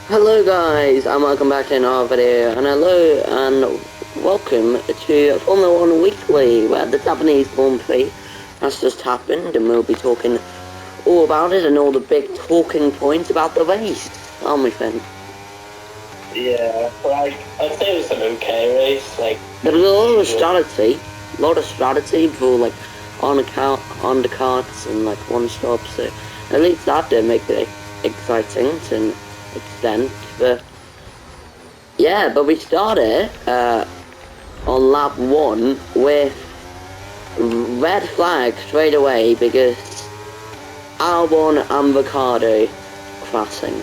Hello guys, and welcome back to another video, and hello and welcome to Formula 1 Weekly, where the Japanese Grand Prix has just happened, and we'll be talking all about it and all the big talking points about the race, aren't we, Finn? Yeah, I'd say it was an okay race, there was a lot of strategy for, undercuts and, one-stop, so at least that did make it exciting to an extent, but yeah, but we started on lap 1 with red flag straight away because Albon and Ricciardo crashing.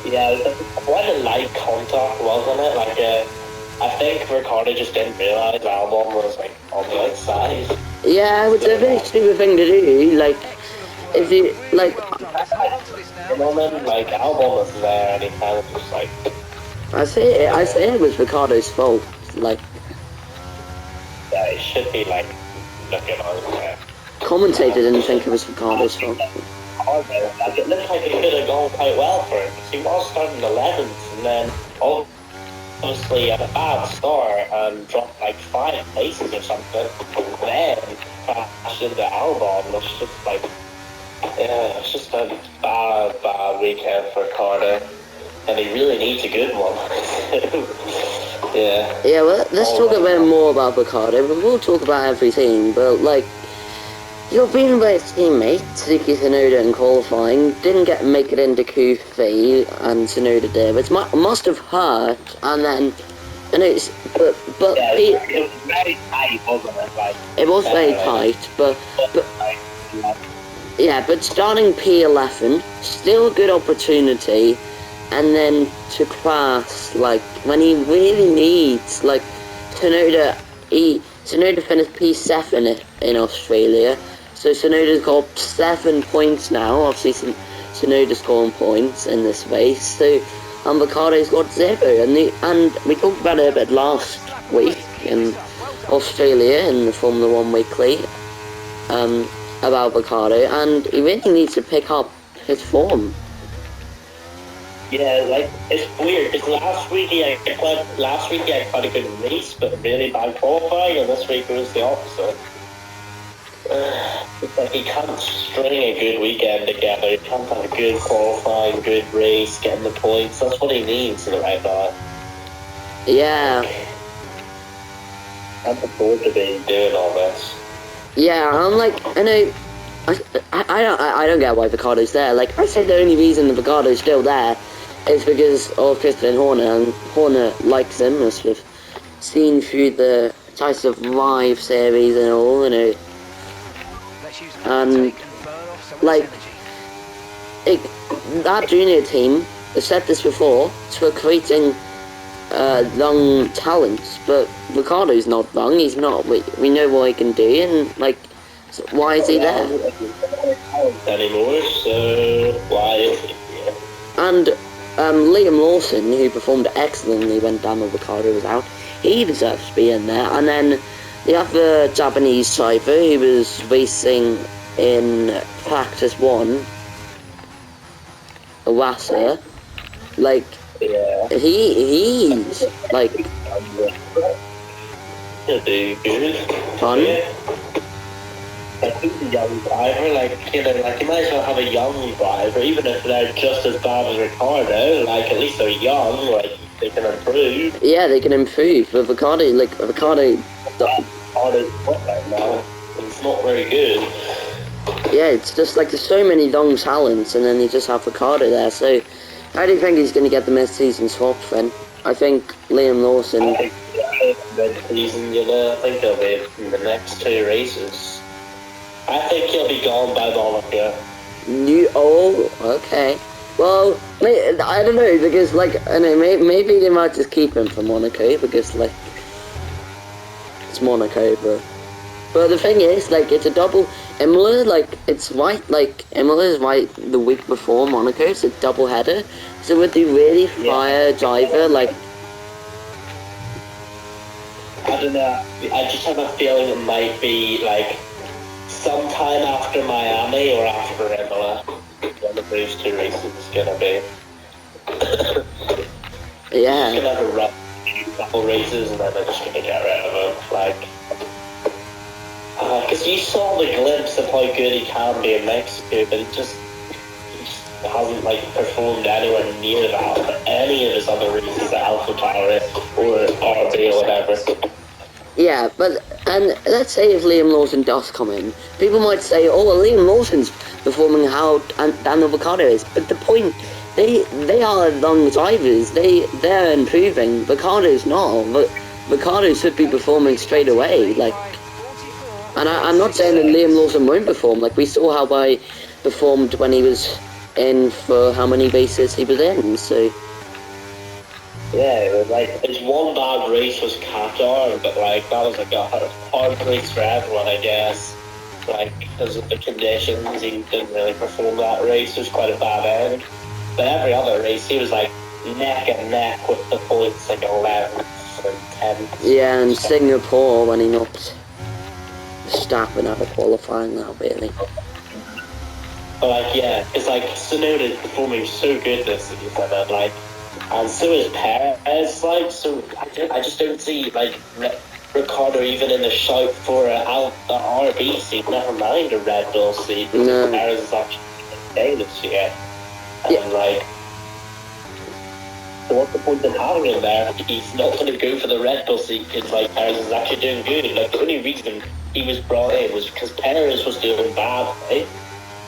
Yeah, it was quite a light contact, wasn't it? I think Ricciardo just didn't realise Albon was, on the outside. Yeah, which is a very stupid thing to do, if you, Albon was there and he kind of just, I say it was Ricciardo's fault, yeah, it should be, looking over. Commentator didn't think it was Ricciardo's fault. It looked like it could have gone quite well for him, because he was starting 11th, and then obviously had a bad start and dropped 5 places or something, and then crashed into Albon. It's just it's just a bad weekend for Carter, and he really needs a good one. Yeah, well, let's talk a bit more about Ricciardo, but we'll talk about every team, but you're beaten by his teammate, Suzuki Tsunoda, in qualifying, didn't make it into Q3, and Tsunoda did, which must have hurt, and then, but yeah, it was very tight, wasn't it? It was very tight, but yeah, but starting P11, still a good opportunity, and then to crash, when he really needs, Tsunoda finished P7 in Australia, so Tsunoda's got 7 points now. Obviously, Tsunoda's scoring points in this race, so Ricciardo's got 0, and we talked about it a bit last week in Australia in the Formula 1 Weekly, about Ricciardo, and he really needs to pick up his form. Yeah, it's weird, because last week he had quite a good race, but really bad qualifying, and this week it was the opposite. It's he can't string a good weekend together, he can't have a good qualifying, good race, getting the points. That's what he needs right now. Yeah. I'm forward to be doing all this. Yeah, I don't get why Ricciardo's there. I say the only reason Ricciardo's still there is because of Christian Horner, and Horner likes him, as we've seen through the types of live series and all, and that junior team, I've said this before, it's recruiting young talents, but Ricciardo's not young, he's not, we know what he can do, and so why is he there? Anymore, so why is he here? And Liam Lawson, who performed excellently when Daniel Ricciardo was out, he deserves to be in there. And then the other Japanese driver who was racing in practice 1, Iwasa, he's He'll do good. fun. He's a young driver, you might as well have a young driver, even if they're just as bad as Ricciardo, at least they're young, they can improve. Yeah, they can improve, but Ricciardo... Ricciardo's not right now, it's not very good. Yeah, it's just there's so many young talents, and then you just have Ricciardo there, so how do you think he's going to get the mid-season swap then? I think Liam Lawson... I think mid-season, I think he'll be in the next 2 races. I think he'll be gone by Monaco. Okay. Well, I don't know, because, maybe they might just keep him for Monaco, because, it's Monaco, but the thing is, it's a double... Imola, it's right, Imola is right the week before Monaco, it's a double header, so would they really fire a driver, I don't know, I just have a feeling it might be, sometime after Miami or after Imola. One of those 2 races is going to be. Yeah. Just gonna have a run a couple races and then they're just gonna get rid of him. Like, because you saw the glimpse of how good he can be in Mexico, but he just hasn't like performed anywhere near that for any of his other races at Alpha Tower or RB or whatever. Yeah, but, and let's say if Liam Lawson does come in, people might say, oh, well, Liam Lawson's performing how Daniel Ricciardo is, but the point, they are young drivers, they're improving, Ricciardo's not, but Ricciardo should be performing straight away, like, and I'm not saying that Liam Lawson won't perform, like, we saw how I performed when he was in for how many races he was in, so... Yeah, it was like his one bad race was Qatar, but like that was like a hard race for everyone, I guess. Like because of the conditions, he didn't really perform that race. It was quite a bad end. But every other race, he was like neck and neck with the points, like 11th and 10th. Yeah, and Singapore when he knocked Verstappen out of qualifying, that really. But like yeah, it's like Tsunoda's performing so good this season, and like. And so is Perez, like, so I just don't see, like, Ricciardo even in the shout for the RB seat, never mind a Red Bull seat. No. Perez is actually staying this year. And, Yeah. like, so what's the point in having him there? He's not going to go for the Red Bull seat because, like, Perez is actually doing good. Like, the only reason he was brought in was because Perez was doing bad, right?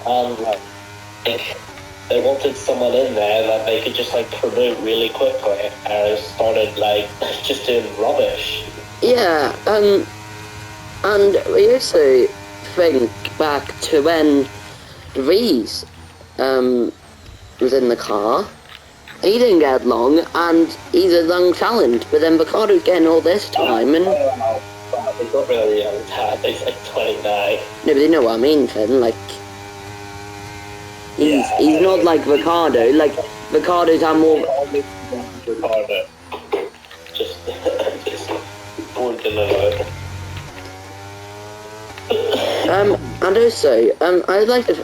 And, like, they wanted someone in there that they could just like promote really quickly, and started like just doing rubbish. Yeah, and we also think back to when Rees was in the car. He didn't get long, and he's a young talent. But then Ricciardo's getting all this time, and He's not really young tad. He's like 29. no, but you know what I mean, Finn. Like. He's not like Ricciardo. Like Ricciardo's had more. Ricciardo. Just born to the And also, I'd like to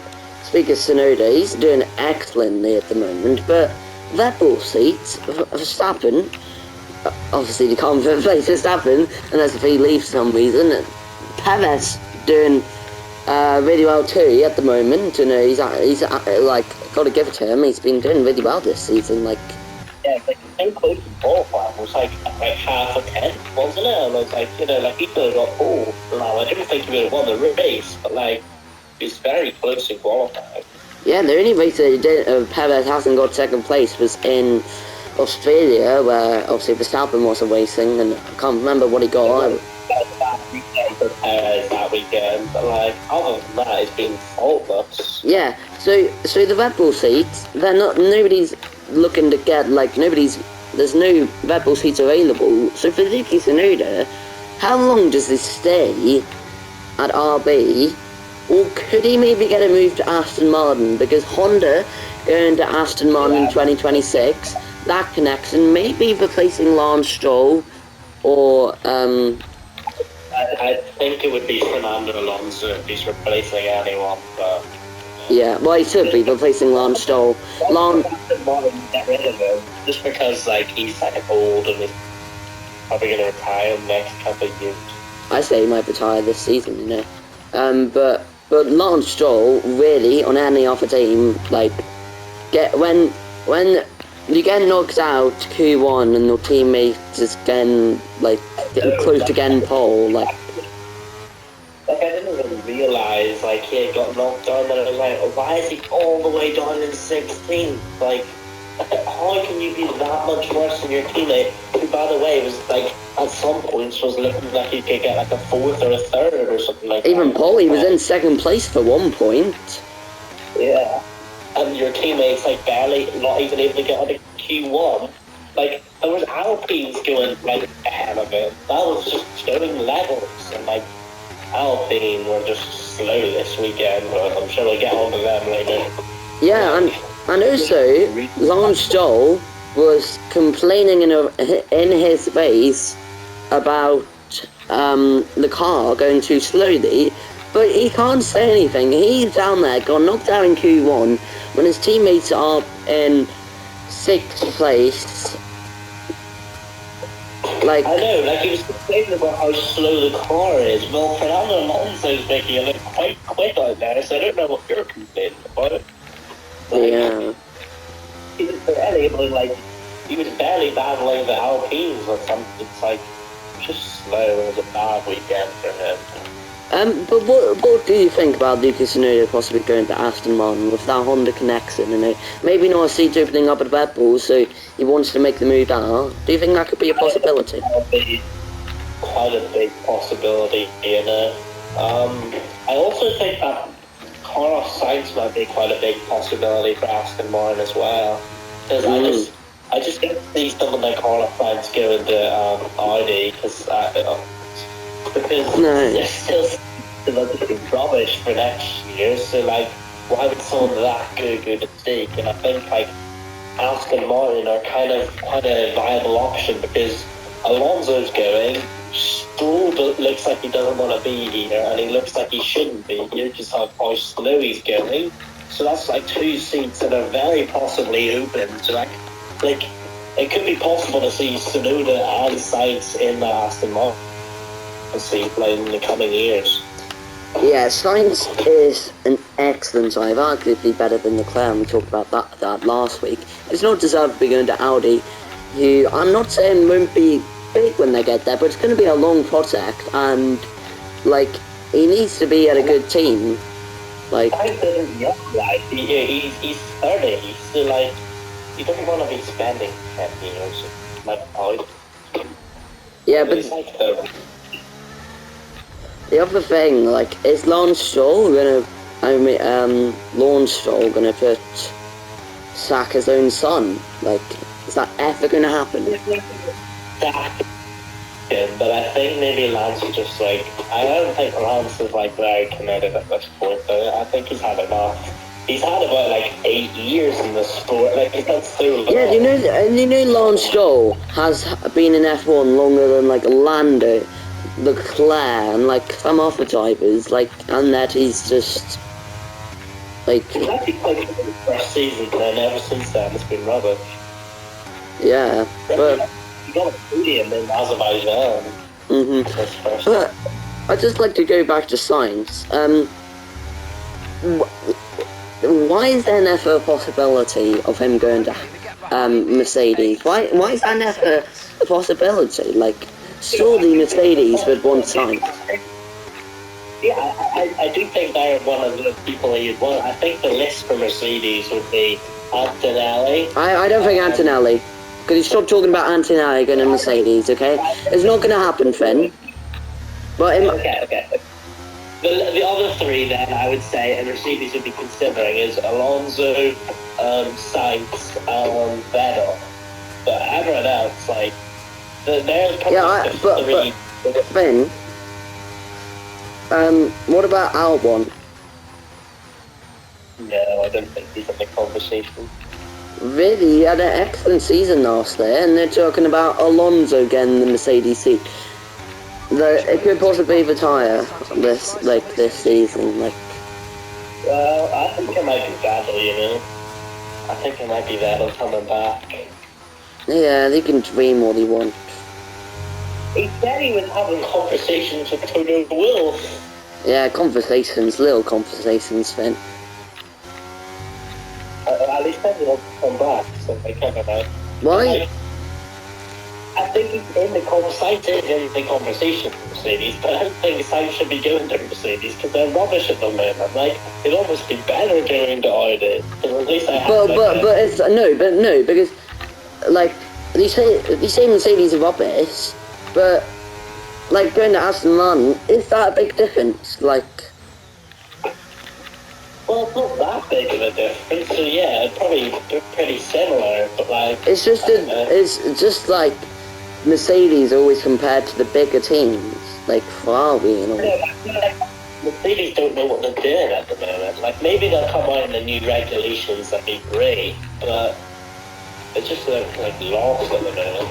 speak of Tsunoda. He's doing excellently at the moment, but Red Bull seats, Verstappen, obviously they can't replace Verstappen unless if he leaves for some reason. Perez doing really well too at the moment, and he's like, got to give it to him, he's been doing really well this season, like... Yeah, it's like so close to qualifying, it was like half a 10th, wasn't it? And I was like, you know, like he could have got pole. No, I didn't think he would have won the race, but like, he's very close to qualifying. Yeah, the only race that he did, Perez hasn't got second place was in Australia, where obviously Verstappen wasn't racing, and I can't remember what he got. That weekend, but like other than that, it's been faultless. Yeah, so the Red Bull seats, they're not. Nobody's looking to get like there's no Red Bull seats available. So for Yuki Tsunoda, how long does this stay at RB, or could he maybe get a move to Aston Martin, because Honda going to Aston Martin in 2026, that connection maybe replacing Lance Stroll or I think it would be Fernando Alonso if he's replacing anyone, but... Yeah, well, he should be replacing Lance Stroll. Get rid of him, just because, like, he's, like, old and he's probably going to retire in the next couple of years. I say he might retire this season, you know. But Lance Stroll, really, on any other team, like, when you get knocked out Q1 and your teammate is getting close to getting pole, like I didn't even realise, like, he had got knocked down, and I was like, why is he all the way down in 16th? Like, how can you be that much worse than your teammate, who, by the way, was, like, at some points was looking like he could get, like, a 4th or a 3rd or something like that. Even Paulie was in 2nd place for one point. Yeah. And your teammates, like, barely, not even able to get on a Q1. Like, there was Alpines going, like, ahead of it. That was just showing levels, and, like, Alpine were just slow this weekend, but I'm sure we'll get on to them later. Yeah, and also, Lance Stroll was complaining in his face about the car going too slowly, but he can't say anything. He's down there, got knocked out in Q1, when his teammates are in 6th place. Like, I know, like he was complaining about how slow the car is. Well, Fernando Alonso's making it look quite quick out there, so I don't know what you're complaining about. Like, yeah. he was barely battling the Alpines or something. It's like, just slow. It was a bad weekend for him. But what do you think about Lucas Tsunoda possibly going to Aston Martin with that Honda connection? And maybe not a seat opening up at Red Bull, so he wants to make the move out. Do you think that could be a possibility? Quite a big possibility, you know. I also think that Carlos Sainz might be quite a big possibility for Aston Martin as well. Because I just don't see someone like Carlos Sainz going to Audi because they're still looking rubbish for next year. So like, why would someone that go to stake? And I think like Aston Martin are kind of quite a viable option because Alonso's going. Stroll looks like he doesn't want to be here, and he looks like he shouldn't be here just how slow he's going. So that's like 2 seats that are very possibly open. So like it could be possible to see Tsunoda and Sainz in the Aston Martin seat in the coming years. Yeah, Sainz is an excellent driver, arguably better than Leclerc, and we talked about that last week. It's not deserved to be going to Audi, who I'm not saying won't be big when they get there, but it's going to be a long project, and like he needs to be at a good team. Like, he's 30. He's still like, he doesn't want to be spending 10 years like out. Yeah, but he's like 30. The other thing, like, is Lance Stroll gonna put sack his own son? Like, is that ever gonna happen? But I think maybe Lance is just like, I don't think Lance is like very committed at this point though. I think he's had enough. He's had about like 8 years in the sport, like he's not so long. Yeah, you know Lance Stroll has been in F1 longer than like Lando, Leclerc, and like some other drivers, like, and that he's just like, he's actually quite good in the first season, and then ever since then it's been rubbish. Yeah, but you got a podium in Azerbaijan. But I'd just like to go back to science. Why is there never a possibility of him going to Mercedes? Why is that never a possibility? Like, surely Mercedes would want Sainz. Yeah, I do think they're one of the people you'd want. I think the list for Mercedes would be Antonelli. I don't think Antonelli. Could you stop talking about Antonelli going to Mercedes, okay? It's not going to happen, Finn. But okay. The other 3 then, I would say, and Mercedes would be considering is Alonso, Sainz, Vettel. But everyone else, like, there's probably but Finn, what about Albon? No, I don't think he's in the conversation. Really, he had an excellent season last year, and they're talking about Alonso getting the Mercedes seat. It could possibly retire this season. Like, well, I think it might be Vettel, you know. I think it might be Vettel coming back. Yeah, they can dream what they want. He said he was having conversations with Toto Wolff. Yeah, little conversations, Finn. At least he wants to come back, so they can't know. Why? I think he's in the conversation with Mercedes, but I don't think Sainz should be going to Mercedes because they're rubbish at the moment. Like, it'd almost be better going to Audi because at least I have. But it's no, because like they say Mercedes are rubbish, but like going to Aston Martin, is that a big difference? Like, well, it's not that big of a difference. So yeah, it'd probably be pretty similar, but like it's just like Mercedes always compared to the bigger teams, like Ferrari and all. Mercedes don't know what they're doing at the moment. Like, maybe they'll come out in the new regulations, that'd be great, but it's just like lost at the moment.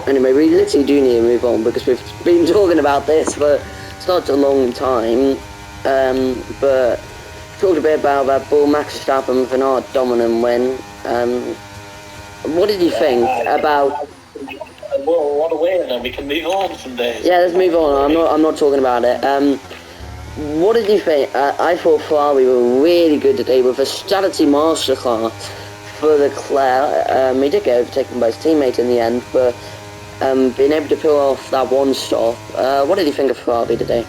Anyway, we literally do need to move on because we've been talking about this for such a long time. But talked a bit about Red Bull, Max Verstappen with an dominant win. what did you think about? Well, what a way, and then we can move on from this. Yeah, let's move on. I'm not talking about it. What did you think? I thought Ferrari were really good today with a strategy masterclass for Leclerc. He did get overtaken by his teammate in the end, but being able to pull off that one stop. What did you think of Ferrari today?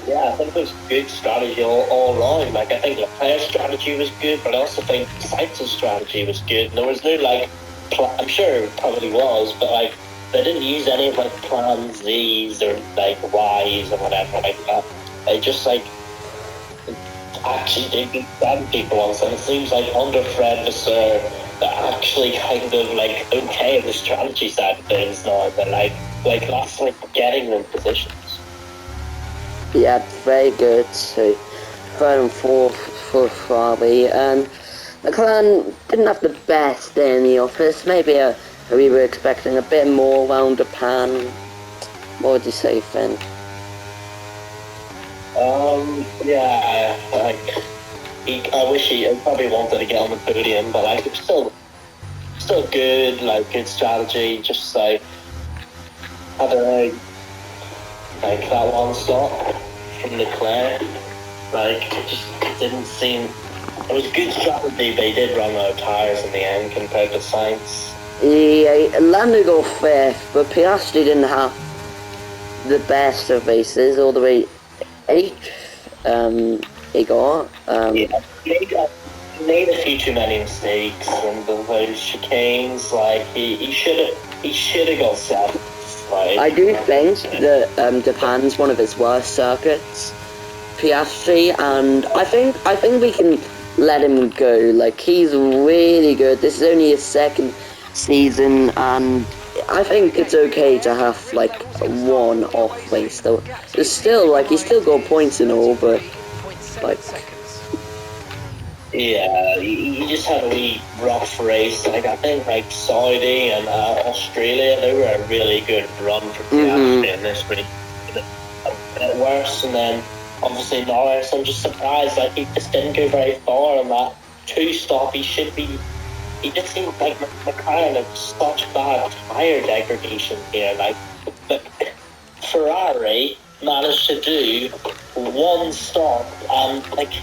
Yeah, I think it was good strategy all around. Like, I think Leclerc's strategy was good, but I also think Sainz's strategy was good. There was no, like, I'm sure it probably was, but, like, they didn't use any of, like, plan Z's or, like, Y's or whatever like that. They just, like, actually did strategy for once, and it seems like under Fred Vasseur, they're actually kind of, like, okay at the strategy side of things now. They're, like that's, like, getting them positions. Yeah, very good. So, third and fourth for Ferrari. And McLaren didn't have the best day in the office. Maybe we were expecting a bit more around Japan. What would you say, Finn? Yeah, like, I wish he probably wanted to get on the podium, but, like, it's still good, like, good strategy, just, like, I don't know, like, that one stop from Leclerc, like, it didn't seem, it was good strategy, but he did run out of tyres in the end compared to Sainz. Yeah, Lando got fifth, but Piastri didn't have the best of races, all the way 8th, he got. Yeah, he made a few too many mistakes in those chicanes, like, he should have got 7th. Like, I do think that Japan's one of his worst circuits, Piastri, and I think we can let him go. Like, he's really good. This is only his second season, and I think it's okay to have, like, one off race though. There's still, like, he's still got points and all, but, like, yeah, he just had a wee rough race. Like, I think, like, Saudi and Australia, they were a really good run for Piastri in this week. A bit worse, and then obviously Norris, I'm just surprised, like, he just didn't go very far on that 2-stop. He just seemed like McLaren had such bad tyre degradation here. Like, but Ferrari managed to do one stop, and, like,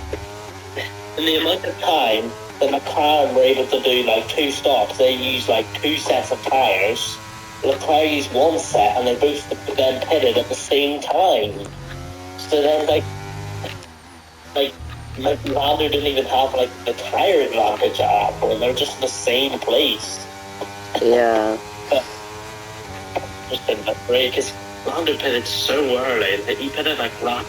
in the amount of time that McLaren were able to do, like, 2 stops, they used, like, 2 sets of tyres. Leclerc used 1 set, and they both then pitted at the same time. So then, like Lando didn't even have, like, the tyre advantage at that point. They were just in the same place. yeah. But just didn't look great, because Lando pitted so early that he pitted, like, lap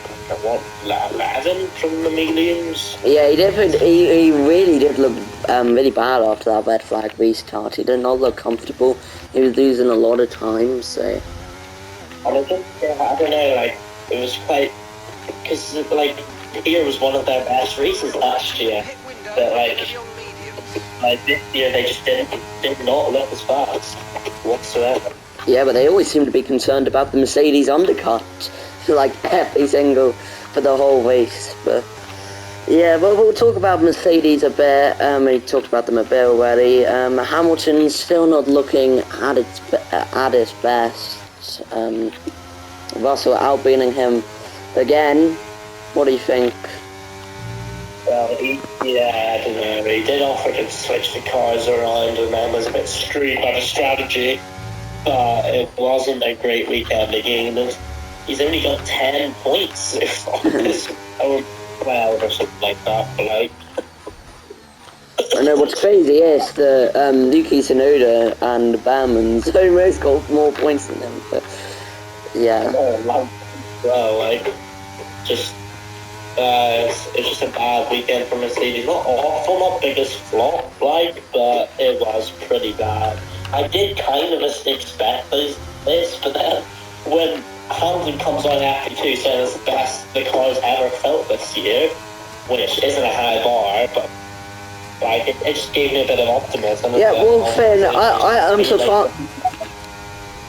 11 from the mediums. Yeah, he really did look really bad after that red flag restart. He did not look comfortable. He was losing a lot of time, so. And I don't know, like, it was quite, because, like, here was one of their best races last year, but, like this year they just did not look as fast whatsoever. Yeah, but they always seem to be concerned about the Mercedes undercut, like, every single, for the whole race. But yeah, but we'll talk about Mercedes a bit. We talked about them a bit already. Hamilton's still not looking at his best. Russell outbeating him again. What do you think? Well, I don't know. He did offer to switch the cars around, and then was a bit screwed by the strategy. But it wasn't a great weekend again. And he's only got 10 points on this, or 12 or something like that. But, like, I know what's crazy is that Yuki Tsunoda and Bowman's almost got more points than him. But yeah. Well, like, just. It's just a bad weekend for Mercedes. Not awful, not biggest flop, like, but it was pretty bad. I did kind of expect this, but then when Hamilton comes on after 2 saying it's the best the car's ever felt this year, which isn't a high bar, but, like, it just gave me a bit of optimism. Yeah, well, Finn, I'm surprised.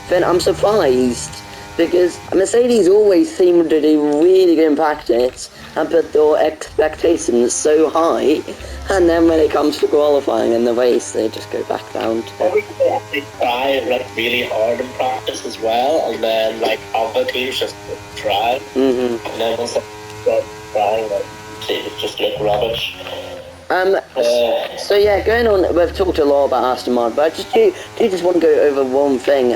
Finn, I'm surprised because Mercedes always seem to do really good in practice, and put their expectations so high, and then when it comes to qualifying in the race, they just go back down to They try like really hard in practice as well, and then like other teams just try, and then once they start trying, like, it just look rubbish. So yeah, going on, we've talked a lot about Aston Martin, but I just want to go over one thing.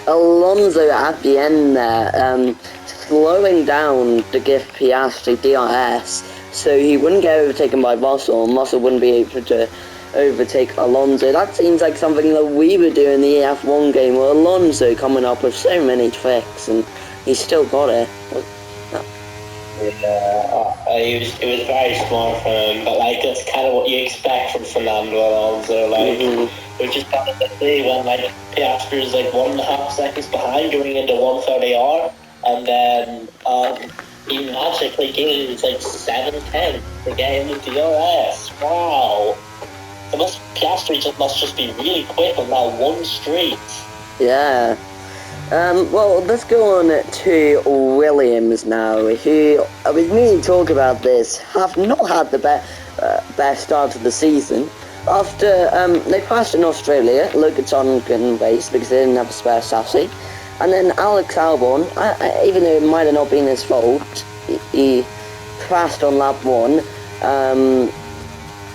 Alonso at the end there, slowing down to give Piastri DRS, so he wouldn't get overtaken by Russell, and Russell wouldn't be able to overtake Alonso. That seems like something that we would do in the F1 game, with Alonso coming up with so many tricks, and he still got it. Yeah, it was very smart for him, but like that's kind of what you expect from Fernando Alonso. Like, we just got to see when like Piastri is like 1.5 seconds behind going into 130R, and then he magically gains like 7/10 to get into DRS. Wow, Piastri must just be really quick on that one street. Yeah. Well, let's go on to Williams now, who, with me talk about this, have not had the best start of the season. After they crashed in Australia, Logan couldn't race because they didn't have a spare chassis. And then Alex Albon, even though it might have not been his fault, he crashed on lap 1.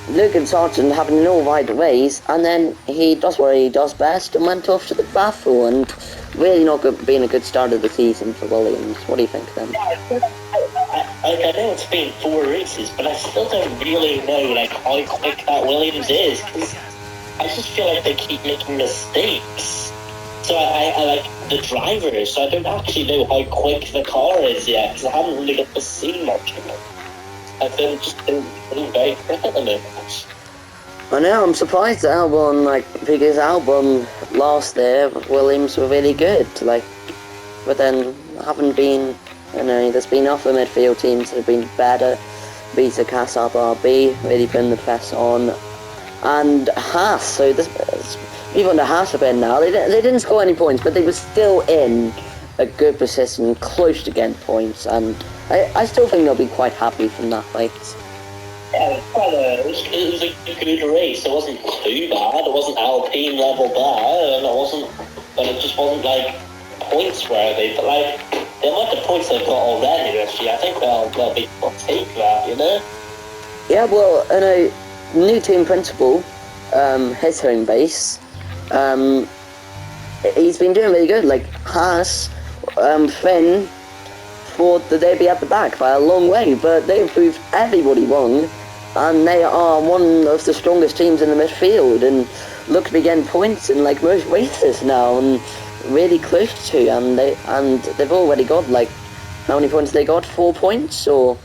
Logan Sargent having an alright race, and then he does what he does best and went off to the baffle, and really not being a good start of the season for Williams. What do you think then? I know it's been 4 races, but I still don't really know like how quick that Williams is, because I just feel like they keep making mistakes. So I like the drivers, so I don't actually know how quick the car is yet, because I haven't really got to see much of it. I've been just been very quick at the moment. I know, I'm surprised that Albon, because Albon last there, Williams were really good, but then haven't been, there's been other midfield teams that have been better. Vita Kassab RB, really putting the press on, and Haas, so people on the Haas have been now, they didn't score any points, but they were still in a good position, close to getting points, and I still think they'll be quite happy from that race. Yeah, it was a good race. It wasn't too bad. It wasn't Alpine level bad, and it just wasn't like points worthy. But like the amount of points they've got already this year, I think they'll take that, you know. Yeah, well, new team principal, his home base, he's been doing really good. Like Haas, Finn thought that they'd be at the back by a long way, but they proved everybody wrong, and they are one of the strongest teams in the midfield, and look to be getting points in like most races now, and really close to, and they've already got how many points they got? 4 points, or?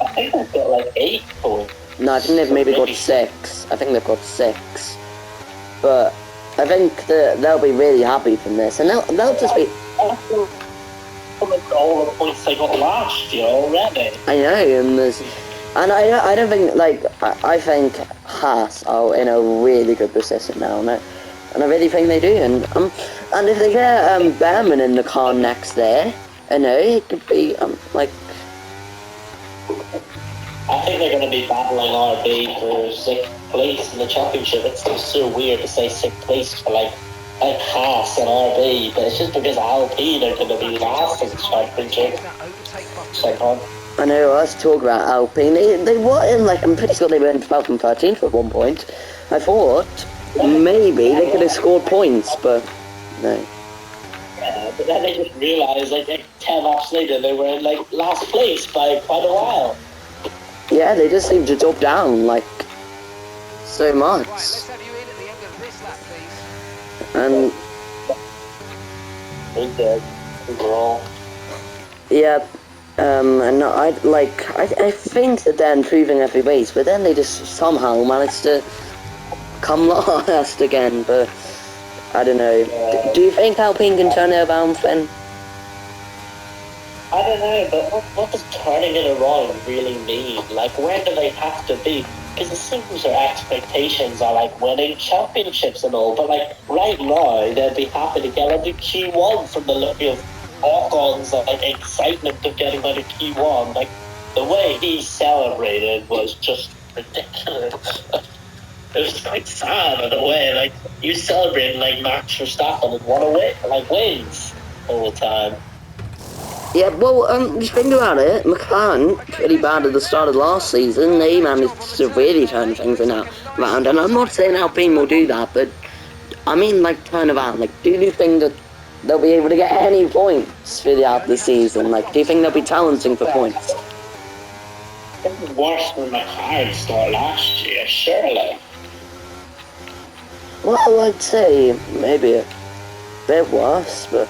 I think they've got like 8 points. No, I think they've maybe got 6. I think they've got 6, but I think that they'll be really happy from this, and they'll just be. All the points they got last year already. I know, and I don't think I think Haas are in a really good position now, and I really think they do, and if they get Behrman in the car next there, it could be I think they're going to be battling RB for 6th place in the championship. It's just so weird to say 6th place for like Haas and RB, but it's just because Alpine are going to be last in the championship. I know, let's talk about Alpine. They were in I'm pretty sure they were in 12th and 13th at one point. I thought maybe they could have scored points, but no. Yeah, but then they just realised 10 laps later they were in last place by quite a while. Yeah, they just seem to drop down so much. And overall. Yeah, and I think that they're improving every race, but then they just somehow manage to come last again. But I don't know. Do you think Alpine can turn it around, Finn? I don't know, but what does turning it around really mean? Where do they have to be? Because it seems their expectations are winning championships and all, but right now they'd be happy to get into Q1 from the look of Ocon's like excitement of getting out of Q1, like the way he celebrated was just ridiculous. It was quite sad in a way. Like he was celebrating like Max Verstappen had won away, like wins all the time. Yeah, well, just think about it. McLaren, pretty bad at the start of last season. They managed to really turn things around, and I'm not saying Alpine will do that, but I mean, like, turn around. Like, do you think that they'll be able to get any points for the season? Like, do you think they'll be challenging for points? It was worse than McLaren start last year, surely. Well, I'd say maybe a bit worse, but...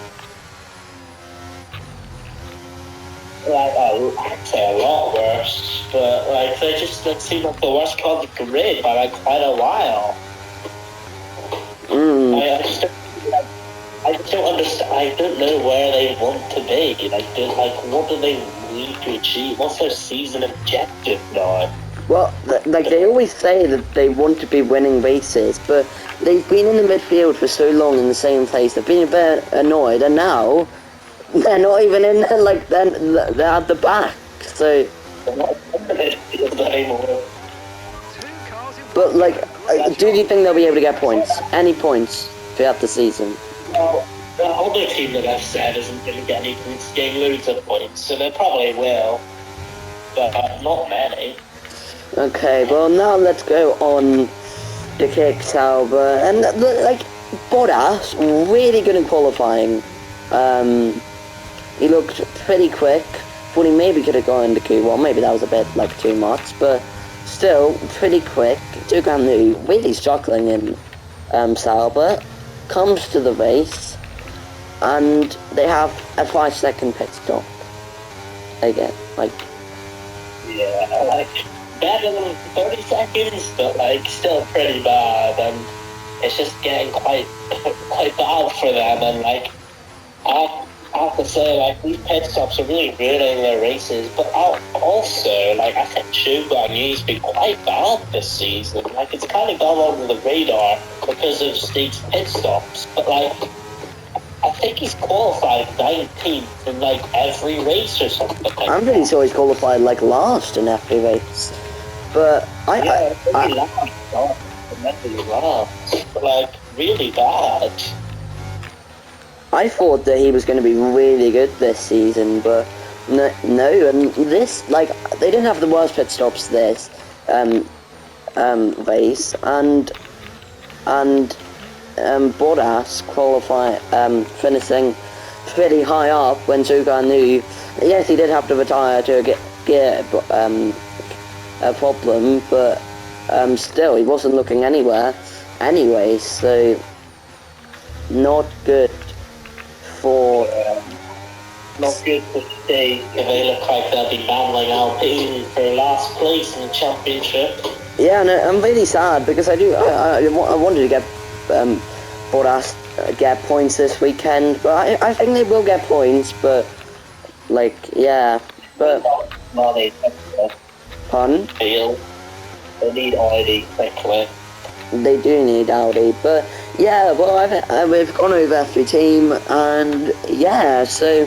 Like, I'd say a lot worse, but like they seem like the worst car on the grid by like quite a while. I just don't understand. I don't know where they want to be. Like, what do they need to achieve? What's their season objective now? Well, like they always say that they want to be winning races, but they've been in the midfield for so long in the same place. They've been a bit annoyed, and now they're not even in there. Like they're at the back. So. They're not in the midfield anymore. But like, do you think they'll be able to get points? Any points throughout the season? Well, the other team that I've said isn't going to get any points, getting loads of points, so they probably will, but not many. Okay, well now let's go on to kick Sauber, and like Bottas, really good in qualifying. He looked pretty quick. Thought he maybe could have gone into Q1. Maybe that was a bit like too much, but still pretty quick. Dugan really struggling in Sauber. Comes to the race, and they have a 5-second pit stop again. Like, yeah, like better than 30 seconds, but like still pretty bad, and it's just getting quite bad for them. And like I have to say, like these pit stops are really ruining their races. But also, like I think Shogun's been quite bad this season. Like it's kind of gone under the radar because of Steve's pit stops. But like I think he's qualified 19th in like every race or something. Like I'm pretty sure he's qualified like last in every race. But like really bad. I thought that he was going to be really good this season, but no, and this, like, they didn't have the worst pit stops this race, and Bottas finishing pretty high up when Zuga knew, yes, he did have to retire to get a problem, but still, he wasn't looking anywhere anyway, so not good. Not good for today. They look like they'll be battling Alpine for last place in the championship. Yeah, no, I'm really sad because I wanted to get Bottas get points this weekend, but I think they will get points. But like, yeah, but pardon? They need Audi quickly. They do need Audi, but yeah, well, we've gone over every team, and yeah, so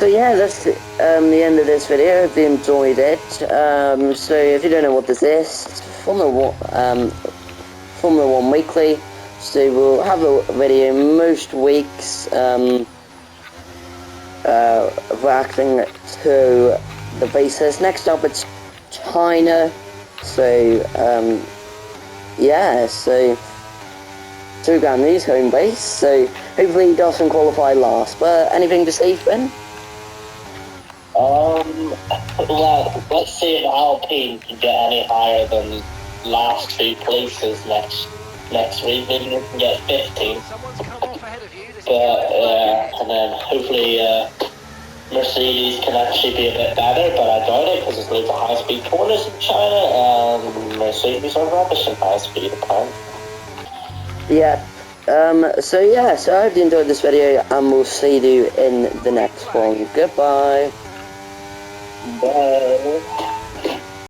yeah, that's the end of this video. Hope you enjoyed it. So if you don't know what this is, Formula 1 Weekly. So we'll have a video most weeks reacting to the races. Next up, it's China. So yeah, so Sugan's home base, so hopefully he doesn't qualify last. But anything to say, Finn? Well, let's see if Alpine can get any higher than last 2 places next week. Maybe they can get 15th. But and then hopefully Mercedes can actually be a bit better, but I doubt it because there's loads of high-speed corners in China, and Mercedes are rubbish in high-speed apparently. Yeah. So yeah, so I hope you enjoyed this video, and we'll see you in the next one. Goodbye. Bye.